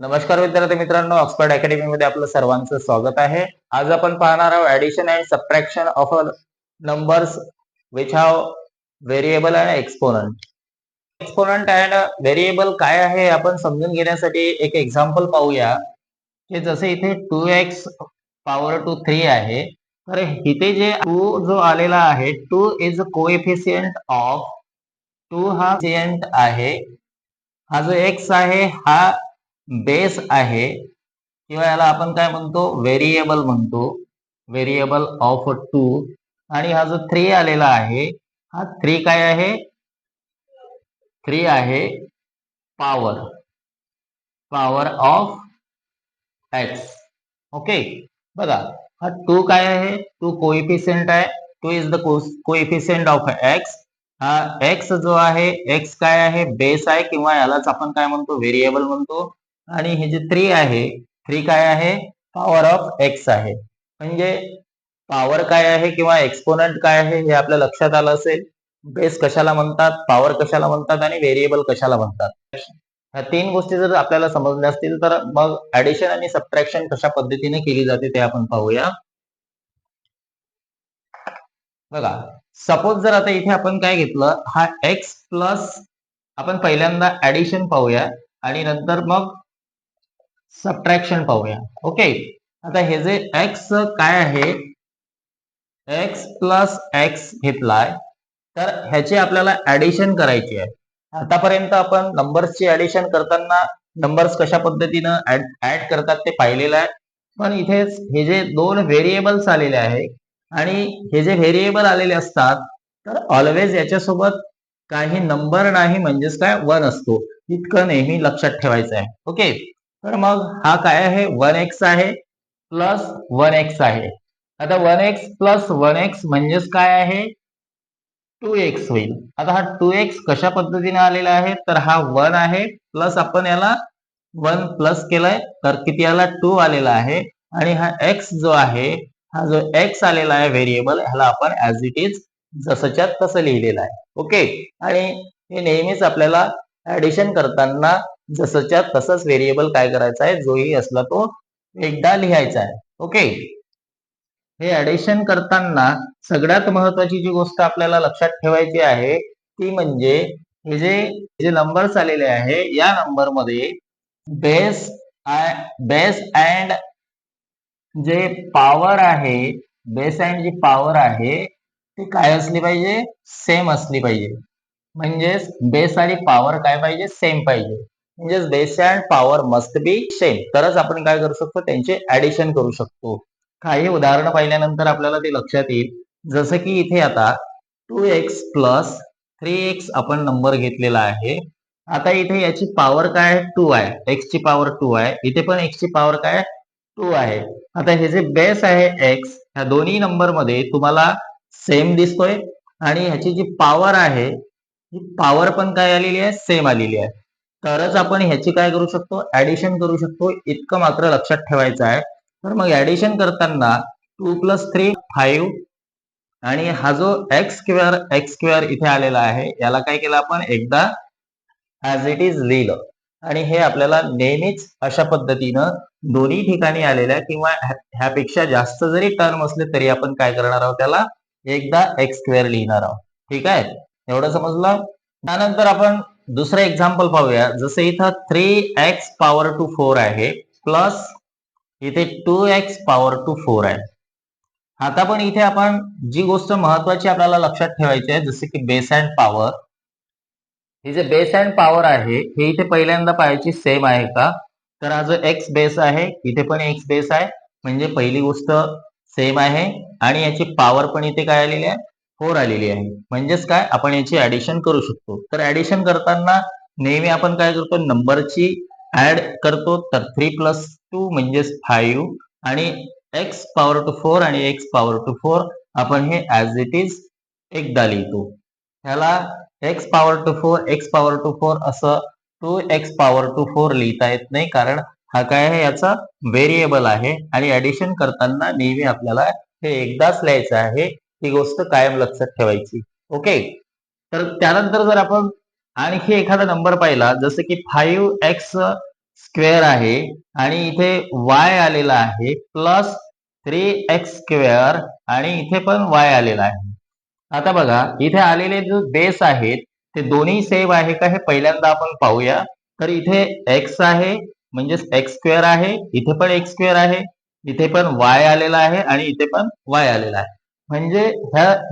नमस्कार विद्यार्थी मित्रांनो, ऑक्सफर्ड अकॅडमी मध्ये आपलं सर्वांचं स्वागत आहे. आज आपण पाहणार आहोत addition and subtraction of numbers which have variable and exponent. Exponent and variable काय आहे आपण समजून घेण्यासाठी एक एक्झाम्पल पाहूया. की जसे इथे 2x पॉवर टू 3 आहे, तर इथे जे 2 जो आलेला आहे, 2 इज अ कोएफिशियंट ऑफ 2 हा कोएफिशियंट आहे. हा जो x आहे हा बेस आहे किंवा याला आपण काय म्हणतो, व्हेरिएबल म्हणतो, व्हेरिएबल ऑफ 2. आणि हा जो 3 आलेला आहे, हा 3 काय आहे, 3 आहे power, power of x. Okay, बघा हा 2 काय आहे, 2 कोएफिशियंट आहे, 2 is the coefficient of x. हा x जो आहे, x काय आहे, बेस आहे किंवा यालाच आपण काय म्हणतो, व्हेरिएबल म्हणतो. आणि हे जे 3 आहे, 3 काय आहे, पॉवर ऑफ x आहे. म्हणजे पॉवर काय आहे किंवा एक्सपोनंट काय आहे हे आपल्या लक्षात आलं असेल. बेस कशाला म्हणतात, पॉवर कशाला म्हणतात आणि व्हेरिएबल कशाला म्हणतात. ह्या 3 गोष्टी जर आपल्याला समजल्या असतील तर मग ऍडिशन आणि सबट्रॅक्शन कशा पद्धतीने केली जाते ते आपण पाहूया. बघा, सपोज जर आता इथे आपण काय घेतलं, हा x प्लस, आपण पहिल्यांदा ऍडिशन पाहूया आणि नंतर मग सबट्रॅक्शन पाहूया. ओके, आता हे जे x काय आहे, x प्लस x घेतलाय, तर ह्याची आपल्याला ऍडिशन करायची आहे. आतापर्यंत आपण नंबर्सची ऍडिशन करताना नंबर्स कशा पद्धतीनं ऍड करतात ते पाहिलेलं आहे. पण इथे हे जे दोन व्हेरिएबल्स आलेले आहे आणि हे जे व्हेरिएबल आलेले असतात, तर ऑलवेज याच्यासोबत काही नंबर नाही, म्हणजेच काय 1 असतो, इतकं नेहमी लक्षात ठेवायचं आहे. ओके, तर मग हा काय आहे, 1x आहे प्लस 1x आहे. आता 1x प्लस 1x म्हणजेच काय आहे, 2x होईल. आता हा 2x कशा पद्धतीने आलेला आहे, तर हा 1 आहे प्लस आपण याला 1 प्लस केलाय, तर किती आला, 2 आलेला आहे. आणि हा x जो आहे, हा जो x आलेला आहे व्हेरिएबल, ह्याला आपण ऍज इट इज जसंच्या तसं लिहिलेलं आहे. ओके, आणि हे नेहमीच आपल्याला ऍडिशन करताना जसंच्या तसंच व्हेरिएबल काय करायचा आहे, जोही असला तो एकदा लिहायचा आहे. ओके, हे ऍडिशन करताना सगळ्यात महत्वाची जी गोष्ट आपल्याला लक्षात ठेवायची आहे ती म्हणजे हे जे नंबर्स आलेले आहे, या नंबर मध्ये बेस अँड जे पॉवर आहे, बेस अँड जी पॉवर आहे ती काय असली पाहिजे, सेम असली पाहिजे. म्हणजेच बेस आणि पॉवर काय पाहिजे, सेम पाहिजे. म्हणजेच base and power must be same, तरच आपण काय करू शकतो, त्यांचे ऍडिशन करू शकतो. काही उदाहरणं पाहिल्यानंतर आपल्याला ते लक्षात येईल. जसं की इथे आता 2x प्लस 3x आपण नंबर घेतलेला आहे. आता इथे याची पॉवर काय आहे, 2 आहे, x ची पॉवर 2 आहे, इथे पण x ची पॉवर काय 2 आहे. आता हे जे बेस आहे x, ह्या दोन्ही नंबर मध्ये तुम्हाला सेम दिसतोय आणि ह्याची जी पॉवर आहे, ही पॉवर पण काय आलेली आहे, सेम आलेली आहे. तरच आपण ह्याची काय करू शकतो, ऍडिशन करू शकतो, इतकं मात्र लक्षात ठेवायचं आहे. तर मग ऍडिशन करताना 2 प्लस 3 5, आणि हा जो एक्स स्क्वेअर इथे आलेला आहे, याला काय केलं आपण, एकदा ऍज इट इज लिहिलं. आणि हे आपल्याला नेहमीच अशा पद्धतीनं दोन्ही ठिकाणी आलेल्या किंवा ह्यापेक्षा जास्त जरी टर्म असले तरी आपण काय करणार आहोत, त्याला एकदा एक्स स्क्वेअर लिहिणार आहोत. ठीक आहे, एवढं समजलं. त्यानंतर आपण दुसरं एक्झाम्पल पाहूया. जसं इथं 3x पॉवर टू 4 आहे प्लस इथे 2x पॉवर टू 4 आहे. आता पण इथे आपण जी गोष्ट महत्वाची आपल्याला लक्षात ठेवायची आहे, जसे की बेस अँड पॉवर. हे जे बेस अँड पॉवर आहे, हे इथे पहिल्यांदा पाहायची सेम आहे का, तर हा जो एक्स बेस आहे, इथे पण एक्स बेस आहे, म्हणजे पहिली गोष्ट सेम आहे. आणि याची पॉवर पण इथे काय आलेली आहे, 4 आलेली आहे. म्हणजेच काय, आपण याची ऍडिशन करू शकतो. तर ऍडिशन करताना नेहमी आपण काय करतो, नंबरची ऍड करतो. तर 3 प्लस 2 म्हणजेच 5, आणि एक्स पॉवर टू 4 आणि एक्स पॉवर टू 4 आपण हे ऍज इट इज एकदा लिहितो. ह्याला x power two 4 x power two 4 असं 2x पॉवर टू 4 लिहिता येत नाही, कारण हा काय आहे, याचा व्हेरिएबल आहे. आणि ऍडिशन करताना नेहमी आपल्याला हे एकदाच लिहायचं आहे, ही गोष्ट कायम लक्षात ठेवायची. ओके, तर त्यानंतर जर आपण आणखी एखादा नंबर पाहिला, जसं की 5x स्क्वेअर आहे आणि इथे वाय आलेला आहे प्लस 3x² आणि इथे पण वाय आलेला आहे. आता बघा इथे आलेले जो बेस आहेत ते दोन्ही सेम आहे का हे पहिल्यांदा आपण पाहूया. तर इथे एक्स आहे म्हणजेच x² आहे, इथे पण x² आहे, इथे पण वाय आलेला आहे आणि इथे पण वाय आलेला आहे. म्हणजे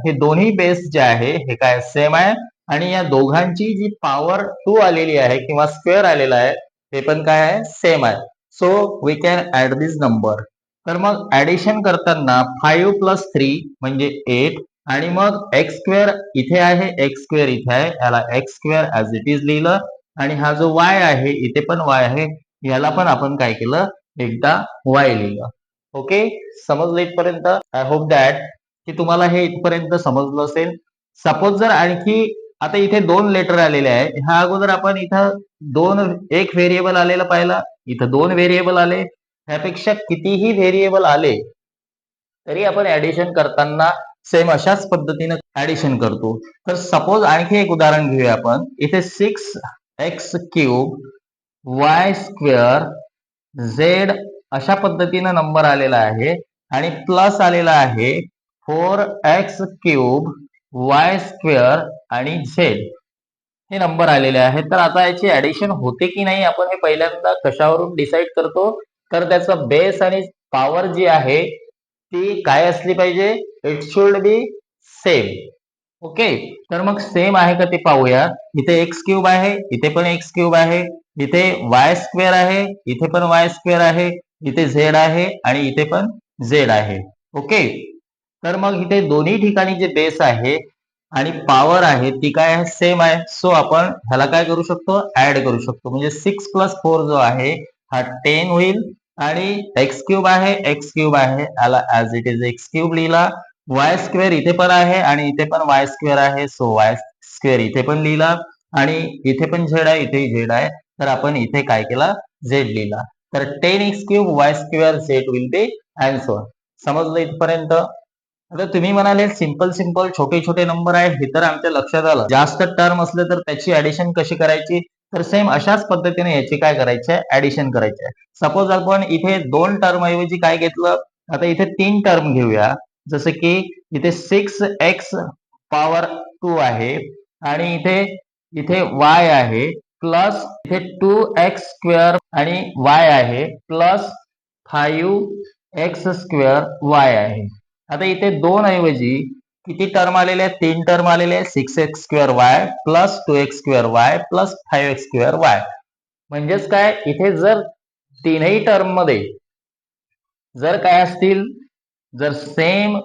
हे दोन्ही बेस जे आहे हे काय सेम आहे आणि या दोघांची जी पॉवर 2 आलेली आहे किंवा स्क्वेअर आलेला आहे हे पण काय आहे सेम आहे. So we can add this number. तर मग ऍडिशन करताना 5 प्लस 3 म्हणजे 8 आणि मग x² इथे आहे, x² इथे आहे, याला x² ऍज इट इज लिहिलं आणि हा जो y आहे इथे पण y आहे, याला पण आपण काय केलं एकदा y लिहिलं. ओके, समजलं इथपर्यंत? आय होप दॅट की तुम्हाला हे इथपर्यंत समजलं असेल. सपोज जर आणखी आता इथे 2 लेटर आलेले आहे, ह्या अगोदर आपण इथं एक व्हेरिएबल आलेला पाहिला, इथं 2 व्हेरिएबल आले, त्यापेक्षा कितीही व्हेरिएबल आले तरी आपण ऍडिशन करताना सेम अशाच पद्धतीने ऍडिशन करतो. तर सपोज आणखी एक उदाहरण घेऊया आपण. इथे 6x³ y² z अशा पद्धतीने नंबर आलेला आहे आणि प्लस आलेला आहे 4x³ y² आणि z हे नंबर आलेले आहेत. तर आता याची ऍडिशन होते की नाही आपण हे पहिल्यांदा कशावरून डिसाईड करतो, तर त्याचा बेस आणि पॉवर जी आहे ती काय असली पाहिजे, it should be same. Okay, तर मग सेम आहे का ते पाहूया. इथे x³ आहे, इथे पण x³ आहे, इथे y² आहे, इथे पण y² आहे, इथे z आहे आणि इथे पण z आहे. ओके, तर मग इथे दोन्ही ठिकाणी जे बेस आहे आणि पॉवर आहे ती काय आहे सेम आहे. सो आपण ह्याला काय करू शकतो ऍड करू शकतो. म्हणजे 6 प्लस 4 जो आहे हा 10 होईल आणि x³ आहे, x³ आहे, याला ऍज इट इज x³ लिहिला. y² इथे पण आहे आणि इथे पण y² आहे, सो y² इथे पण लिहिला आणि इथे पण z आहे, इथे z आहे, तर आपण इथे काय केला z लिहिला. तर 10x³ y² z will be answer. समजलं इथपर्यंत? आता तुम्ही म्हणाले सिंपल सिंपल छोटे छोटे नंबर आहे हे तर आमच्या लक्षात आलं. जास्त टर्म असले तर त्याची ऍडिशन कशी करायची, तर सेम अशाच पद्धतीने याची काय करायची आहे ऍडिशन करायची आहे. सपोज आपण इथे 2 टर्म ऐवजी काय घेतलं, आता इथे 3 टर्म घेऊया. जसं की इथे 6x पॉवर 2 आहे आणि इथे इथे y आहे प्लस इथे 2x² आणि y आहे प्लस 5x² y आहे. आता इथे 2 ऐवजी किती टर्म आलेले आहेत, 3 टर्म आलेले आहेत. 6x² y plus 2x² y plus 5x² y. म्हणजेच काय इथे जर तीनही टर्म मध्ये जर काय असतील, जर सेम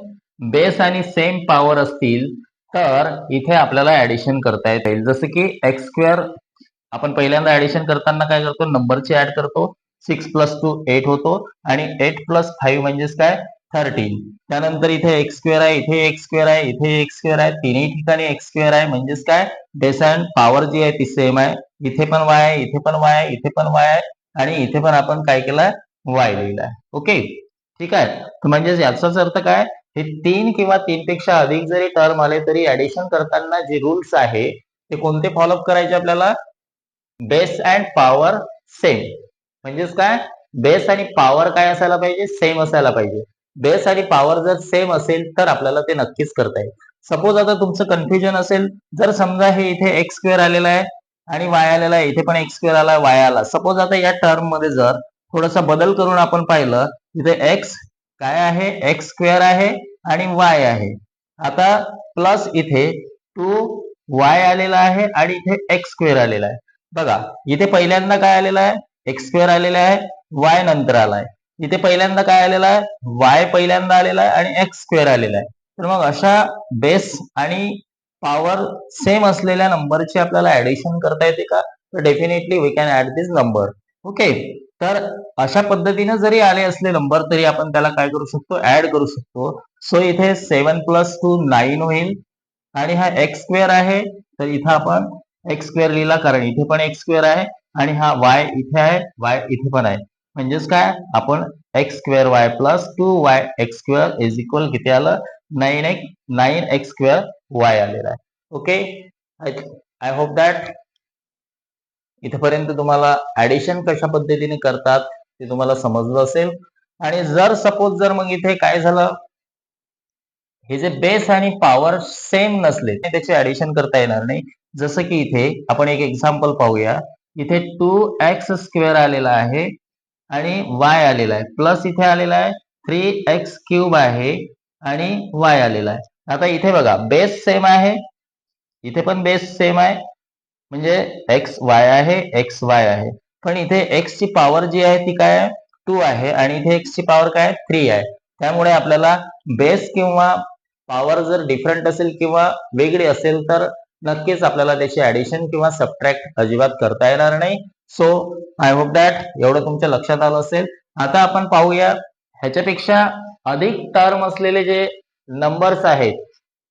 बेस आणि सेम पॉवर असतील तर इथे आपल्याला ऍडिशन करता येईल. जसं की x² आपण पहिल्यांदा ऍडिशन करताना काय करतो नंबरची ऍड करतो. 6 प्लस 2 8 होतो आणि 8 प्लस 5 म्हणजेच काय 13. त्यानंतर इथे x² आहे, इथे x² आहे, इथे x² आहे, तिन्ही ठिकाणी x² आहे म्हणजेच काय बेस अँड पॉवर जी आहे ती सेम आहे. इथे पण y आहे, इथे पण y आहे, इथे पण y आहे आणि इथे पण आपण काय केलंय y लिहिलाय. ओके, ठीक आहे. तर म्हणजे याचाच अर्थ काय, हे 3 किंवा 3 पेक्षा अधिक जरी टर्म आले तरी ऍडिशन करताना जे रूल्स आहे ते कोणते फॉलोअप करायचे आपल्याला, बेस अँड पॉवर सेम. म्हणजेच काय बेस आणि पॉवर काय असायला पाहिजे सेम असायला पाहिजे. बेस आणि पॉवर जर सेम असेल तर आपल्याला ते नक्कीच करता येईल. सपोज आता तुमचं कन्फ्युजन असेल, जर समजा हे इथे x² आलेला आहे आणि y आलेला आहे, इथे पण x² आला y आला. सपोज आता या टर्म मध्ये जर थोडासा बदल करून आपण पाहिलं, इथे x काय आहे x² आहे आणि y आहे. आता प्लस इथे 2y आलेला आहे आणि इथे x² आलेला आहे. बघा इथे पहिल्यांदा काय आलेला आहे x² आलेला आहे, y नंतर आलाय. इथे पहिल्यांदा काय आलेला आहे y पहिल्यांदा आलेला आहे आणि x² आलेला आहे. तर मग अशा बेस आणि पॉवर सेम असलेल्या नंबरची आपल्याला ऍडिशन करता येते का, तर definitely we can add this number. Okay, तर अशा पद्धतीने जरी आले असले नंबर तरी आपण त्याला काय करू शकतो ऍड करू शकतो. सो इथे 7 प्लस 2 9 होईल आणि हा x² आहे तर इथं आपण x² लिहिला कारण इथे पण x² आहे आणि हा y इथे आहे, y इथे पण आहे. म्हणजेच काय आपण x² y plus 2y x² is equal किती आलं 9x² y आलेला आहे. ओके, आय होप दॅट इथपर्यंत तुम्हाला ऍडिशन कशा पद्धतीने करतात ते तुम्हाला समजलं असेल. आणि जर सपोज जर मग इथे काय झालं, हे जे बेस आणि पॉवर सेम नसले त्याचे ऍडिशन करता येणार नाही. जसं की इथे आपण एक एक्झाम्पल पाहूया. इथे 2x² आलेला आहे आणि y आलेला आहे, प्लस इथे आलेला आहे 3x³ आहे आणि y आलेला आहे. आता इथे बघा बेस सेम आहे, इथे पण बेस सेम आहे, म्हणजे xy आहे, xy आहे. पण इथे x ची पॉवर जी आहे ती काय आहे, 2 आहे आणि इथे x ची पॉवर काय आहे, 3 आहे. त्यामुळे आपल्याला बेस किंवा पॉवर जर डिफरंट असेल किंवा वेगळी असेल तर नक्कीच आपल्याला त्याची ऍडिशन किंवा सबट्रॅक्ट अजिबात करता येणार नाही. सो आय होप दॅट एवढं तुमच्या लक्षात आलं असेल. आता आपण पाहूया ह्याच्यापेक्षा अधिक टर्म असलेले जे नंबर्स आहेत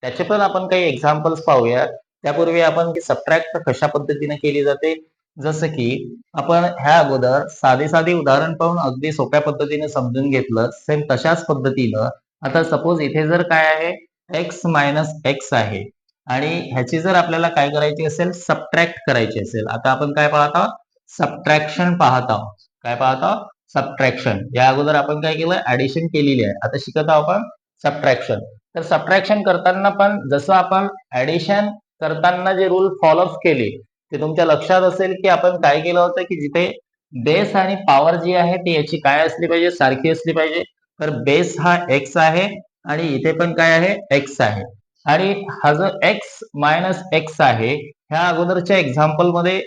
त्याचे पण आपण काही एक्झाम्पल्स पाहूया. त्यापूर्वी आपण सबट्रॅक्ट कशा पद्धतीने केली जाते, जसं की आपण ह्या अगोदर साधी उदाहरण पाहून अगदी सोप्या पद्धतीने समजून घेतलं. सेम तशाच पद्धतीनं आता सपोज इथे जर काय आहे, x मायनस एक्स आहे आणि ह्याची जर आपल्याला काय करायची असेल, सबट्रॅक्ट करायची असेल. आता आपण काय पाहत आहोत, सबट्रॅक्शन पाहत आहोत. काय पाहत आहोत, सबट्रॅक्शन. या अगोदर आपण काय केलं, ऍडिशन केलेली आहे. आता शिकत आहोत आपण सबट्रॅक्शन. तर सबट्रॅक्शन करताना पण जसं आपण ऍडिशन करताना जे रूल फॉलो केले ते तुमच्या लक्षात असेल की आपण काय केलं होतं, की जिथे बेस आणि पॉवर जी आहे ती याची काय असली पाहिजे, सारखी असली पाहिजे. तर बेस हा x आहे आणि इथे पण काय आहे, x आहे. आणि हा जो x मायनस एक्स आहे, ह्या अगोदरच्या एक्झाम्पल मध्ये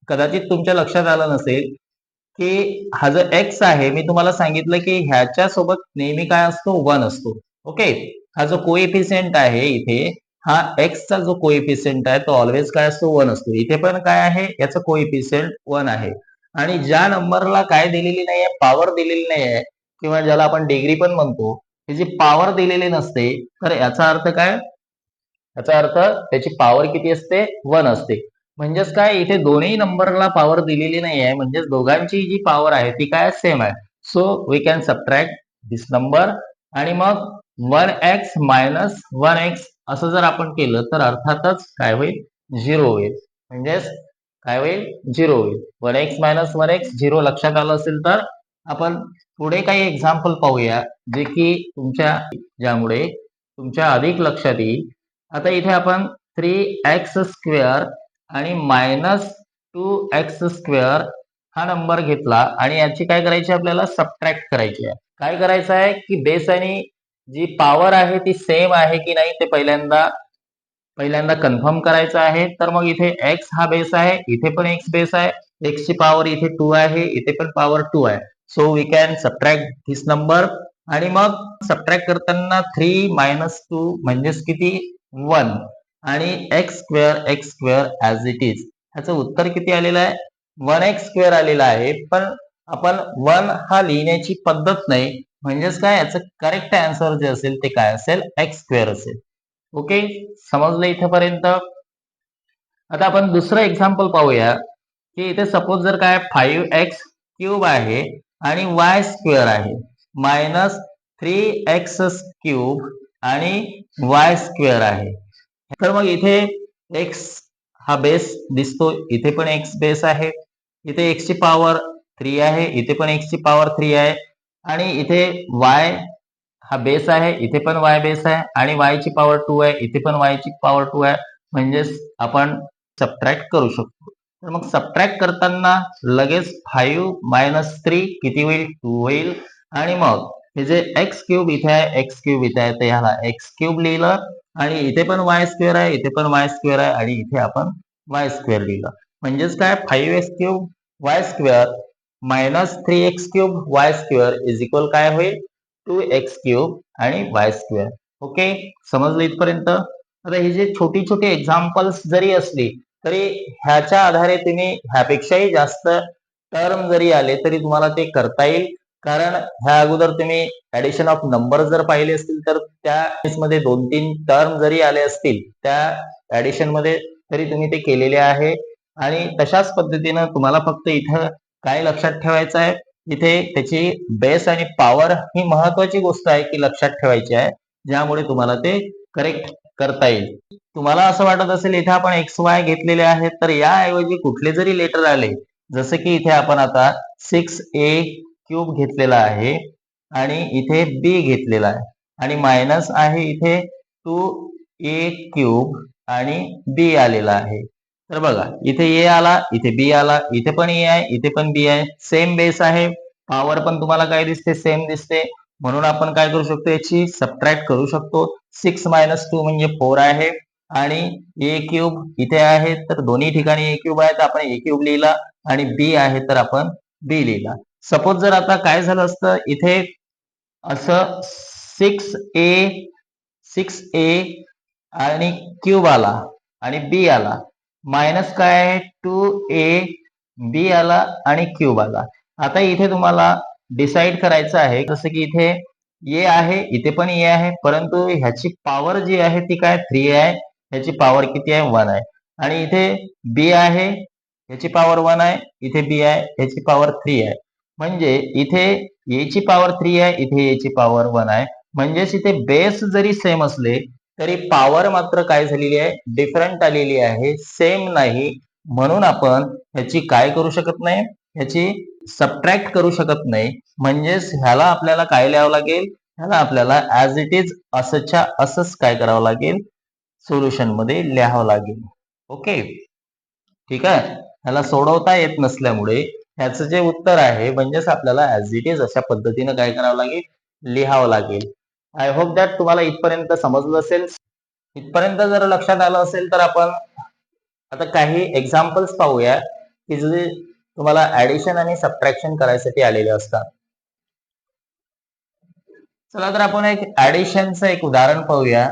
कदाचित तुमच्या लक्षात आलं नसेल की हा जो x आहे, मी तुम्हाला सांगितलं की ह्याच्या सोबत नेहमी काय असतो, 1 असतो. ओके, हा जो कोएफिशियंट आहे इथे, हा x चा जो कोएफिशियंट आहे तो ऑलवेज काय असतो, 1 असतो. इथे पण काय आहे, याचं कोएफिशियंट 1 आहे. आणि ज्या नंबरला काय दिलेली नाहीये, पॉवर दिलेली नाहीये किंवा ज्याला आपण डिग्री पण म्हणतो, त्याची पॉवर दिलेली नसते, तर याचा अर्थ काय, याचा अर्थ त्याची पॉवर किती असते, 1 असते. म्हणजेच काय, इथे दोन्ही नंबरला पॉवर दिलेली नाही आहे, म्हणजेच दोघांची जी पॉवर आहे ती काय सेम आहे. So we can subtract this number. आणि मग 1x मायनस 1x असं जर आपण केलं तर अर्थातच काय होईल, 0 होईल. म्हणजेच काय होईल, 0 होईल. 1x मायनस 1x 0 लक्षात आलं असेल तर आपण पुढे काही एक्झाम्पल पाहूया, जे की ज्यामुळे तुमच्या अधिक लक्षात येईल. आता इथे आपण 3x² आणि मायनस 2x² हा नंबर घेतला आणि याची काय करायची, आपल्याला सबट्रॅक्ट करायची आहे. काय करायचं आहे की बेस आणि जी पॉवर आहे ती सेम आहे की नाही ते पहिल्यांदा कन्फर्म करायचं आहे. तर मग इथे x हा बेस आहे, इथे पण x बेस आहे, x ची पॉवर इथे 2 आहे, इथे पण पॉवर 2 आहे. So we can subtract this number. आणि मग सबट्रॅक्ट करताना 3 मायनस 2 म्हणजेच किती, 1 आणि x² ऍज इट इज. ह्याचं उत्तर किती आलेलं आहे, 1x² आलेलं आहे. पण आपण 1 हा लिहिण्याची पद्धत नाही, म्हणजेच काय, याचं करेक्ट आन्सर जे असेल ते काय असेल, x² असेल. ओके, समजलं इथेपर्यंत. आता आपण दुसरं एक्झाम्पल पाहूया, की इथे सपोज जर काय 5x³ आहे आणि y² आहे, मायनस 3x³ आणि y² आहे. तर मग इथे x हा बेस दिसतो, इथे पण x बेस आहे, इथे x ची पॉवर 3 आहे, इथे पण x ची पॉवर 3 आहे आणि इथे y हा बेस आहे, इथे पण y बेस आहे आणि y ची पॉवर 2 आहे, इथे पण y ची पॉवर 2 आहे. म्हणजेच आपण सबट्रॅक्ट करू शकतो. तर मग सबट्रॅक्ट करताना लगेच 5 मायनस 3 किती होईल, 2 होईल. आणि मग हे जे x³ इथे आहे, x³ इथे आहे, तर ह्याला x³ लिहिलं आणि इथे पण y² आहे, इथे पण y² आहे आणि इथे आपण y² लिहिलं. म्हणजेच काय, 5x³ y² minus 3x³ y² is equal काय होईल, 2x³ आणि y². ओके, समजलं इथपर्यंत. आता हे जे छोटी छोटी एक्झाम्पल्स जरी असली तरी ह्याच्या आधारे तुम्ही ह्यापेक्षाही जास्त टर्म जरी आले तरी तुम्हाला ते करता येईल. कारण ह्या अगोदर तुम्ही ऍडिशन ऑफ नंबर जर पाहिले असतील तर त्या मध्ये 2-3 टर्म जरी आले असतील त्या ऍडिशन मध्ये तरी तुम्ही ते केलेले आहे. आणि तशाच पद्धतीनं तुम्हाला फक्त इथं काय लक्षात ठेवायचं आहे, इथे त्याची बेस आणि पॉवर ही महत्वाची गोष्ट आहे की लक्षात ठेवायची आहे, ज्यामुळे तुम्हाला ते करेक्ट करता येईल. तुम्हाला असं वाटत असेल इथे आपण एक्स वाय घेतलेले आहेत, तर याऐवजी कुठले जरी लेटर आले, जसं की इथे आपण आता 6a³ घेतलेला आहे आणि इथे b घेतलेला आहे आणि मायनस आहे इथे 2a³ आणि b आलेला आहे. तर बघा इथे ए आला, इथे बी आला, इथे पण ए आहे, इथे पण बी आहे. सेम बेस आहे, पॉवर पण तुम्हाला काय दिसते, सेम दिसते. म्हणून आपण काय करू शकतो, याची सबट्रॅक्ट करू शकतो. 6 - 2 म्हणजे 4 आहे आणि a³ इथे आहे, तर दोन्ही ठिकाणी a³ आहे, तर आपण a³ लिहिला आणि b आहे तर आपण b लिहिला. सपोज जर आता काय झालं असतं, इथे असं 6a आणि क्यूब आला आणि बी आला, मायनस काय आहे 2a बी आला आणि क्यूब आला. आता इथे तुम्हाला डिसाइड करायचं आहे, जसं की इथे ए आहे, इथे पण ए आहे, परंतु ह्याची पॉवर जी आहे ती काय 3 आहे, ह्याची पॉवर किती आहे 1 आहे. आणि इथे बी आहे, ह्याची पॉवर 1 आहे, इथे बी आहे, ह्याची पॉवर 3 आहे. म्हणजे इथे ए ची पॉवर 3 आहे, इथे ए ची पॉवर 1 आहे. म्हणजेच इथे बेस जरी सेम असले तरी पॉवर मात्र काय झालेली आहे, डिफरंट आलेली आहे, सेम नाही. म्हणून आपण ह्याची काय करू शकत नाही, ह्याची सबट्रॅक्ट करू शकत नाही. म्हणजेच ह्याला आपल्याला काय लिहावं लागेल, ह्याला आपल्याला ऍज इट इज असंच्या असंच काय करावं लागेल, सोल्युशन मध्ये लिहावं लागेल. ओके, ठीक आहे. ह्याला सोडवता येत नसल्यामुळे ह्याचं जे उत्तर आहे म्हणजेच आपल्याला ऍज इट इज अशा पद्धतीने काय करावं लागेल, लिहावं लागेल. आय होप दॅट तुम्हाला इथपर्यंत समजलं असेल. इथपर्यंत जर लक्षात आलं असेल तर आपण आता काही एक्झाम्पल्स पाहूया की जे तुम्हाला ऍडिशन आणि सबट्रॅक्शन करायसाठी आलेले असतात. चला तर आपण एक ऍडिशनचं एक उदाहरण पाहूया.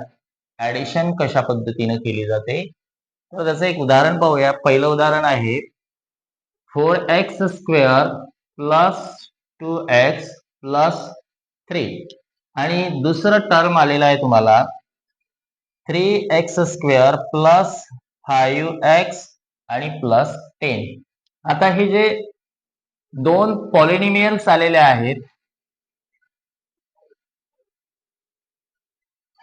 ऍडिशन कशा पद्धतीने केली जाते तर त्याचं एक उदाहरण पाहूया. पहिलं उदाहरण आहे 4x² प्लस 2x प्लस 3 आणि दुसरं टर्म आलेलं आहे तुम्हाला 3x² प्लस 5x आणि प्लस 10. आता हे जे दोन पॉलिनॉमियल्स आलेले आहेत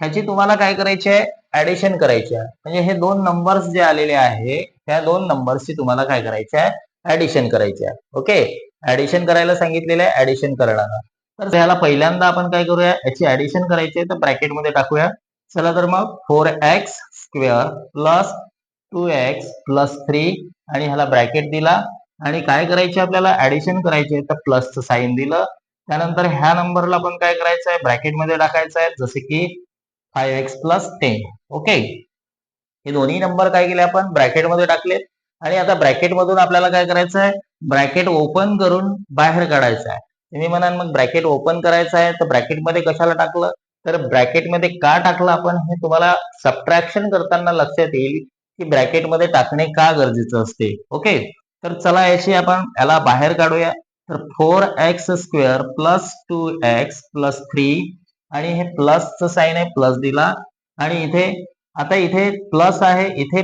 ह्याची तुम्हाला काय करायची आहे, ऍडिशन करायची आहे. म्हणजे हे दोन नंबर्स जे आलेले आहे त्या दोन नंबर्सची तुम्हाला काय करायची आहे, ऍडिशन करायची आहे. ओके, ऍडिशन करायला सांगितलेलं आहे, ऍडिशन करणार. तर ह्याला पहिल्यांदा आपण काय करूया, याची ऍडिशन करायची आहे तर ब्रॅकेट मध्ये टाकूया. चला तर मग 4x² प्लस 2x प्लस 3 आणि ह्याला ब्रॅकेट दिला आणि काय करायचे आपल्याला, ऍडिशन करायचे तर प्लसचं साईन दिलं. त्यानंतर ह्या नंबरला पण काय करायचं आहे, ब्रॅकेट मध्ये टाकायचं आहे, जसे की 5x प्लस 10. ओके, हे दोन्ही नंबर काय केले आपण ब्रॅकेटमध्ये टाकलेत आणि आता ब्रॅकेट मधून आपल्याला काय करायचं आहे, ब्रॅकेट ओपन करून बाहेर काढायचं आहे. तुम्ही म्हणाल मग ब्रॅकेट ओपन करायचं आहे तर ब्रॅकेटमध्ये कशाला टाकलं, तर ब्रॅकेटमध्ये का टाकलं आपण हे तुम्हाला सबट्रॅक्शन करताना लक्षात येईल की ब्रॅकेटमध्ये टाकणे का गरजेचं असते. ओके, तर चला याची आपण याला बाहेर काढूया. तर 4x² प्लस 2x प्लस 3 आणि हे प्लसचं साईन आहे, प्लस दिला आणि इथे आता इथे प्लस आहे, इथे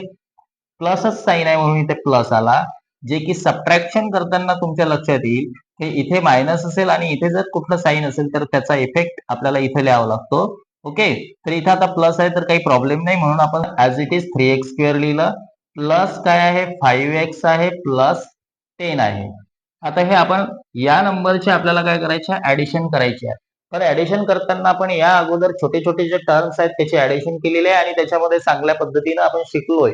प्लसच साईन आहे म्हणून इथे प्लस आला. जे की सबट्रॅक्शन करताना तुमच्या लक्षात येईल की इथे मायनस असेल आणि इथे जर कुठलं साईन असेल तर त्याचा इफेक्ट आपल्याला इथे लिहावा लागतो. ओके, तर इथे आता प्लस आहे तर काही प्रॉब्लेम नाही म्हणून आपण ऍज इट इज 3x² लिहिलं. प्लस काय आहे 5x आहे प्लस 10 आहे. आता हे आपण या नंबरचे आपल्याला काय करायचे, ऍडिशन करायचे आहे. तर ऍडिशन करताना आपण या अगोदर छोटे छोटे जे टर्म्स आहेत त्याचे ऍडिशन केलेले आहे आणि त्याच्यामध्ये चांगल्या पद्धतीने आपण शिकलोय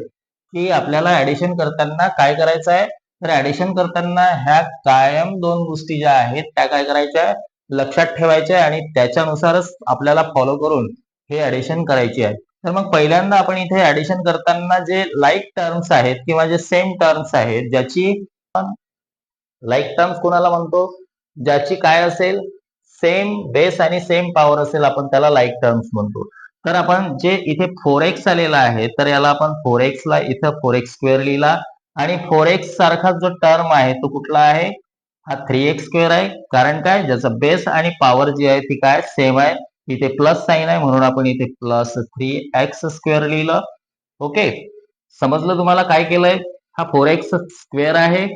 की आपल्याला ऍडिशन करताना काय करायचं आहे. तर ऍडिशन करताना ह्या कायम दोन गोष्टी ज्या आहेत त्या काय करायच्या, लक्षात ठेवायच्या आणि त्याच्यानुसारच आपल्याला फॉलो करून हे ऍडिशन करायची आहे. तर मग पहिल्यांदा आपण इथे ऍडिशन करताना जे लाईक टर्म्स आहेत किंवा जे सेम टर्म्स आहेत, ज्याची लाईक टर्म्स कोणाला म्हणतो, ज्याची काय असेल, सेम बेस आणि सेम पॉवर असेल आपण त्याला लाईक टर्म्स म्हणतो. तर आपण जे इथे 4x आलेला आहे तर याला आपण 4x ला इथं 4x² लिहिला आणि 4x सारखा जो टर्म आहे तो कुठला आहे, हा 3x² आहे. कारण काय, ज्याचा बेस आणि पॉवर जी आहे ती काय सेम आहे. इथे प्लस साईन आहे म्हणून आपण इथे प्लस 3x² लिहिलं. ओके, समजलं तुम्हाला काय केलंय, हा 4x² आहे.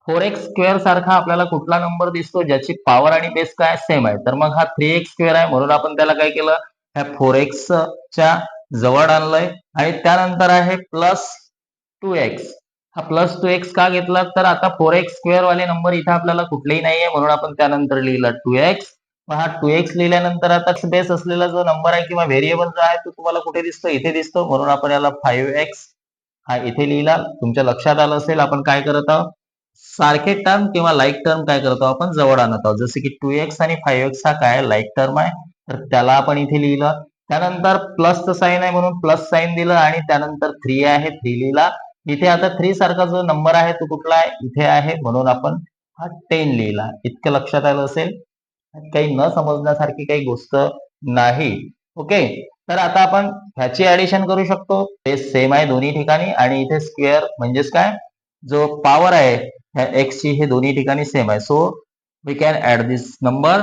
4x² सारखा आपल्याला कुठला नंबर दिसतो ज्याची पॉवर आणि बेस काय सेम आहे, तर मग हा 3x² आहे म्हणून आपण त्याला काय केलं, ह्या 4x च्या जवळ आणलंय आणि त्यानंतर आहे +2x. हा +2x का घेतला तर आता 4x² वाले नंबर इथे आपल्याला कुठलेही नाहीये म्हणून आपण त्यानंतर लिहिलं 2x. मग हा 2x लिहिल्यानंतर आता बेस असलेला जो नंबर आहे किंवा व्हेरिएबल जो आहे तो तुम्हाला कुठे दिसतो? इथे दिसतो, म्हणून आपण याला 5x हा इथे लिहिला. तुमच्या लक्षात आलं असेल आपण काय करत आहोत, सारखे टर्म किंवा लाईक टर्म काय करतो आपण जवळ आणत आहोत. जसे की 2x आणि 5x हा काय लाईक टर्म आहे, तर त्याला आपण इथे लिहिलं. त्यानंतर प्लसचं साईन आहे म्हणून प्लस साईन दिलं आणि त्यानंतर 3 आहे 3 लिहिला. इथे आता 3 सारखा जो नंबर आहे तो कुठला आहे, इथे आहे, म्हणून आपण हा 10 लिहिला. इतकं लक्षात आलं असेल. काही न समजण्यासारखी काही गोष्ट नाही. ओके, तर आता आपण ह्याची ऍडिशन करू शकतो. ते सेम आहे दोन्ही ठिकाणी आणि इथे स्क्वेअर म्हणजेच काय, जो पॉवर आहे ह्या x ची हे दोन्ही ठिकाणी सेम आहे. So we can add this number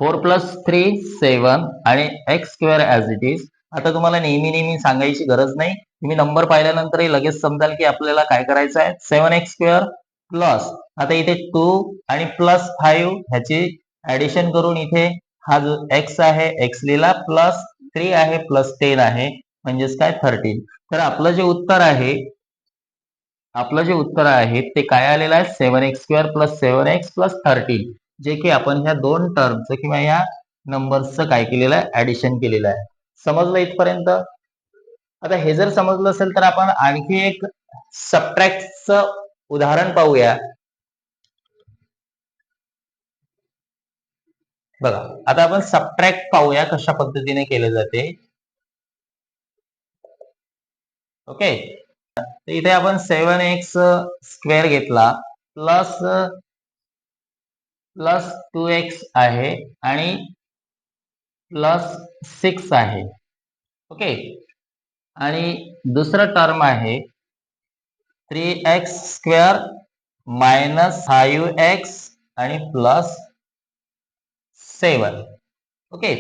4 + 3 7 आणि x² ॲज इट इज. आता तुम्हाला नेहमी सांगायची गरज नाही. तुम्ही नंबर पाहिल्यानंतरही लगेच समजाल की आपल्याला काय करायचं आहे. 7x² प्लस आता इथे 2 आणि +5 ह्याची ऍडिशन करून इथे हा जो x आहे x लिहिला, +3 आहे +10 आहे म्हणजेच काय 13. तर आपलं जे उत्तर आहे ते काय आलेलं आहे 7x² + 7x + 13, जे की आपण ह्या दोन टर्मचं किंवा या नंबर्सचं काय केलेलं आहे ऍडिशन केलेलं आहे. समजलं इथपर्यंत? आता हे जर समजलं असेल तर आपण आणखी एक सबट्रॅक्टचं उदाहरण पाहूया. बघा, आता आपण सबट्रॅक्ट पाहूया कशा पद्धतीने केले जाते. ओके, इथे आपण 7x² घेतला प्लस 2x आहे आणि +6 आहे. ओके, आणि दुसरं टर्म आहे 3x² - 5x आणि +7. ओके,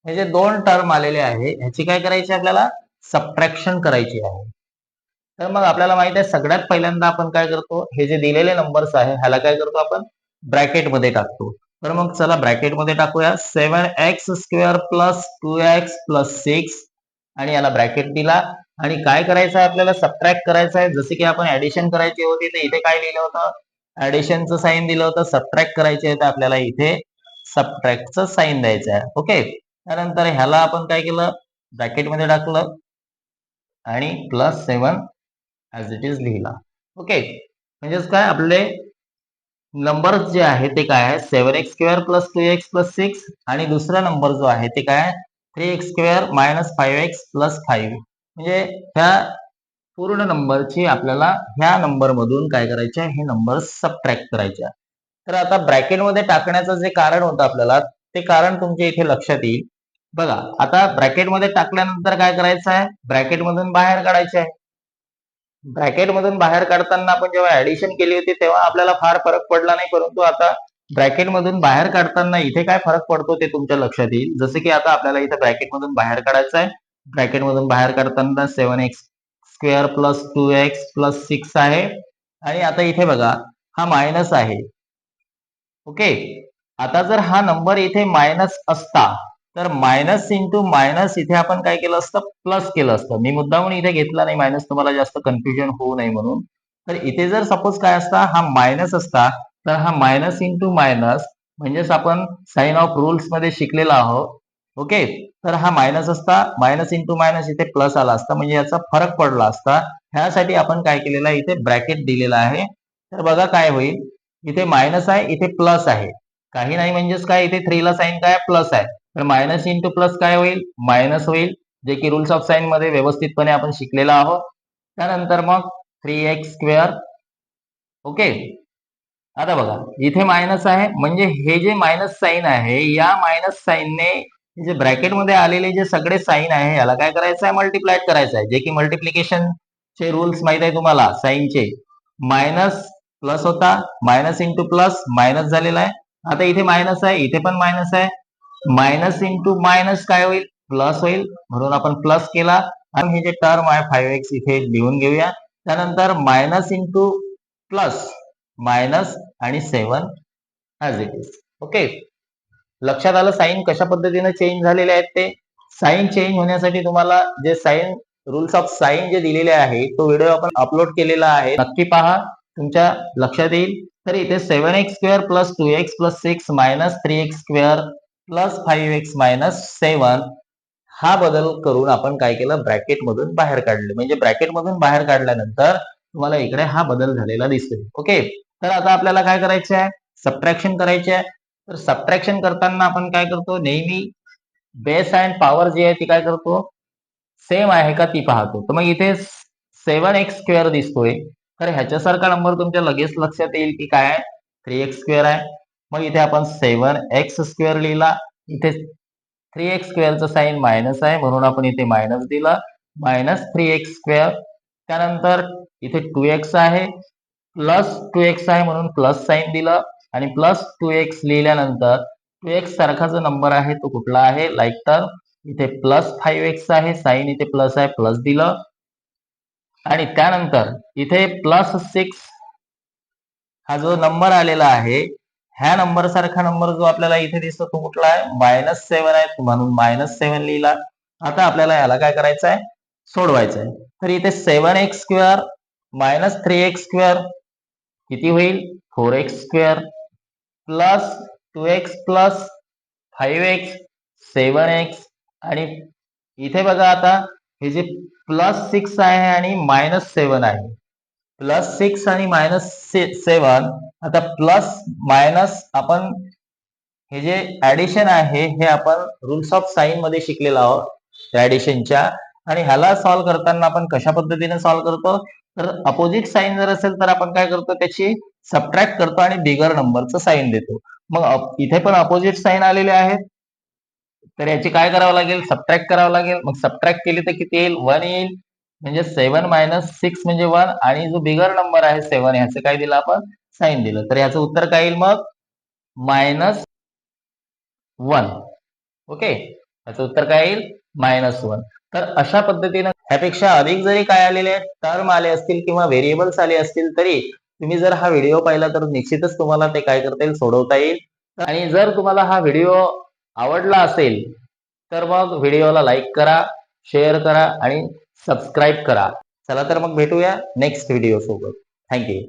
हे जे दोन टर्म आलेले आहे ह्याची काय करायची आपल्याला सबट्रॅक्शन करायची आहे. तर मग आपल्याला माहित आहे सगळ्यात पहिल्यांदा आपण काय करतो, हे जे दिलेले नंबर्स आहे ह्याला काय करतो आपण ब्रॅकेटमध्ये टाकतो. तर मग चला ब्रॅकेटमध्ये टाकूया. 7x² + 2x + 6 आणि याला ब्रॅकेट दिला आणि काय करायचं आहे आपल्याला सबट्रॅक्ट करायचं आहे. जसे की आपण ऍडिशन करायची होती तर इथे काय लिहिलं होतं, ऍडिशनचं साईन दिलं होतं. सबट्रॅक्ट करायचे आहे तर आपल्याला इथे सबट्रॅक्टचं साईन द्यायचं आहे. ओके, त्यानंतर ह्याला आपण काय केलं ब्रॅकेटमध्ये टाकलं आणि +7 ॲज इट इज लिहिला. ओके, म्हणजेच काय आपले नंबर जे आहे ते काय आहे 7x² + 2x + 6 आणि दुसरा नंबर जो आहे ते काय 3x² - 5x + 5. म्हणजे ह्या पूर्ण नंबरची आपल्याला ह्या नंबर मधून काय करायचे हे नंबर सबट्रॅक्ट करायचे. तर आता ब्रॅकेटमध्ये टाकण्याचं जे कारण होतं आपल्याला ते कारण तुमच्या इथे लक्षात येईल. बघा, आता ब्रॅकेटमध्ये टाकल्यानंतर काय करायचं आहे, ब्रॅकेटमधून बाहेर काढायचे आहे. ब्रॅकेटमधून बाहेर काढताना आपण जेव्हा ऍडिशन केली होती तेव्हा आपल्याला फार फरक पडला नाही, परंतु आता ब्रॅकेटमधून बाहेर काढताना इथे काय फरक पडतो ते तुमच्या लक्षात येईल. जसे की आता आपल्याला इथे ब्रॅकेटमधून बाहेर काढायचं आहे. ब्रॅकेटमधून बाहेर काढताना 7x² + 2x + 6 आहे आणि आता इथे बघा हा मायनस आहे. ओके, आता जर हा नंबर इथे मायनस असता तर मायनस इंटू मायनस इथे आपण काय केलं असतं प्लस केलं असतं. मी मुद्दामून इथे घेतला नाही मायनस, तुम्हाला जास्त कन्फ्युजन होऊ नये म्हणून. तर इथे जर सपोज काय असता हा मायनस असता तर हा मायनस इंटू मायनस म्हणजेच आपण साइन ऑफ रूल्स मध्ये शिकलेला आहोत. ओके, तर हा मायनस असता, मायनस इंटू मायनस इथे प्लस आला असता म्हणजे याचा फरक पडला असता. ह्यासाठी आपण काय केलेलं आहे इथे ब्रॅकेट दिलेला आहे. तर बघा काय होईल, इथे मायनस आहे इथे प्लस आहे, काही नाही म्हणजेच काय इथे 3 ला साईन काय प्लस आहे, तर मायनस इंटू प्लस काय होईल मायनस होईल, जे की रूल्स ऑफ साइन मध्ये व्यवस्थितपणे आपण शिकलेला आहोत. त्यानंतर मग 3x². ओके, आता बघा इथे मायनस आहे म्हणजे हे जे मायनस साईन आहे या मायनस साईनने जे ब्रॅकेटमध्ये आलेले जे सगळे साईन आहे याला काय करायचं आहे मल्टिप्लाय करायचं आहे, जे की मल्टिप्लिकेशन चे रूल्स माहित आहे तुम्हाला साईनचे. मायनस प्लस होता, मायनस इंटू प्लस मायनस झालेला आहे. आता इथे मायनस आहे इथे पण मायनस आहे, मायनस इंटू मायनस काय होईल प्लस होईल, म्हणून आपण प्लस केला आणि हे जे टर्म आहे 5x इथे लिहून घेऊया. त्यानंतर मायनस इंटू प्लस मायनस आणि 7 ॲज इट इज. ओके, लक्षात आलं साईन कशा पद्धतीने चेंज झालेले आहेत ते. साईन चेंज होण्यासाठी तुम्हाला जे साईन रूल्स ऑफ साईन जे दिलेले आहे तो व्हिडिओ आपण अपलोड केलेला आहे, नक्की पहा, तुमच्या लक्षात येईल. तर इथे 7x² plus 2x plus 6 minus 3x² plus 5x minus 7 हा बदल करून आपण काय केलं, ब्रॅकेट मधून बाहेर काढले. म्हणजे ब्रॅकेट मधून बाहेर काढल्यानंतर तुम्हाला इकडे हा बदल झालेला दिसेल. ओके, तर आता आपल्याला काय करायचं आहे, सबट्रॅक्शन करायचे आहे. तर सबट्रॅक्शन करताना आपण काय करतो, नेहमी बेस अँड पॉवर जी आहे ती काय करतो, सेम आहे का ती पाहतो. तर मग इथे 7x² दिसतोय, तर ह्याच्यासारखा नंबर तुमच्या लगेच लक्षात येईल की काय आहे, 3x² आहे. मग इथे आपण 7x² लिहिला, इथे 3x² चा साईन मायनस आहे म्हणून आपण इथे मायनस दिला, मायनस 3x². त्यानंतर इथे 2x आहे, प्लस 2x आहे म्हणून प्लस साईन दिलं आणि प्लस 2x लिहिल्यानंतर 2x सारखा जो नंबर आहे तो कुठला आहे, लाईक तर इथे प्लस 5x आहे, साईन इथे प्लस आहे, प्लस दिलं आणि त्यानंतर इथे प्लस 6 हा जो नंबर आलेला आहे, ह्या नंबर सारखा नंबर जो आपल्याला इथे दिसतो तो कुठला आहे, -7 आहे म्हणून -7 लिहिला. आता आपल्याला याला काय करायचं आहे, सोडवायचं आहे. तर इथे 7x² मायनस 3x² किती होईल, 4x² plus 2x plus 5x 7x आणि इथे बघा आता हे जे प्लस 6 आहे आणि -7 आहे, प्लस 6 आणि -7, आता प्लस मायनस आपण हे जे ऍडिशन आहे हे आपण रूल्स ऑफ साइन मध्ये शिकलेलो आहोत ऍडिशनच्या. आणि ह्याला सॉल्व्ह करताना आपण कशा पद्धतीने सॉल्व्ह करतो, तर अपोजिट साइन जर असेल तर आपण काय करतो, त्याची सबट्रॅक्ट करतो आणि बिगर नंबरचं साइन देतो. मग इथे पण अपोजिट साइन आलेले आहेत, तर याची काय करावं लागेल, सबट्रॅक्ट करावं लागेल. मग सबट्रॅक्ट केली तर किती येईल, 1 येईल. म्हणजे 7 मायनस 6 म्हणजे 1 आणि जो बिगर नंबर आहे 7 ह्याचं काय दिलं आपण, साइन दिलं. तर याचं उत्तर काय येईल मग, -1. ओके, याचं उत्तर काय येईल, -1. तर अशा पद्धतीनं ह्यापेक्षा अधिक जरी काय आलेले टर्म आले असतील किंवा व्हेरिएबल्स आले असतील तरी तुम्ही जर हा व्हिडिओ पाहिला तर निश्चितच तुम्हाला ते काय करता येईल, सोडवता येईल. आणि जर तुम्हाला हा व्हिडिओ आवडला असेल तर मग व्हिडिओला लाईक करा, शेअर करा आणि सबस्क्राईब करा. चला तर मग भेटूया नेक्स्ट व्हिडिओ सोबत. थँक्यू.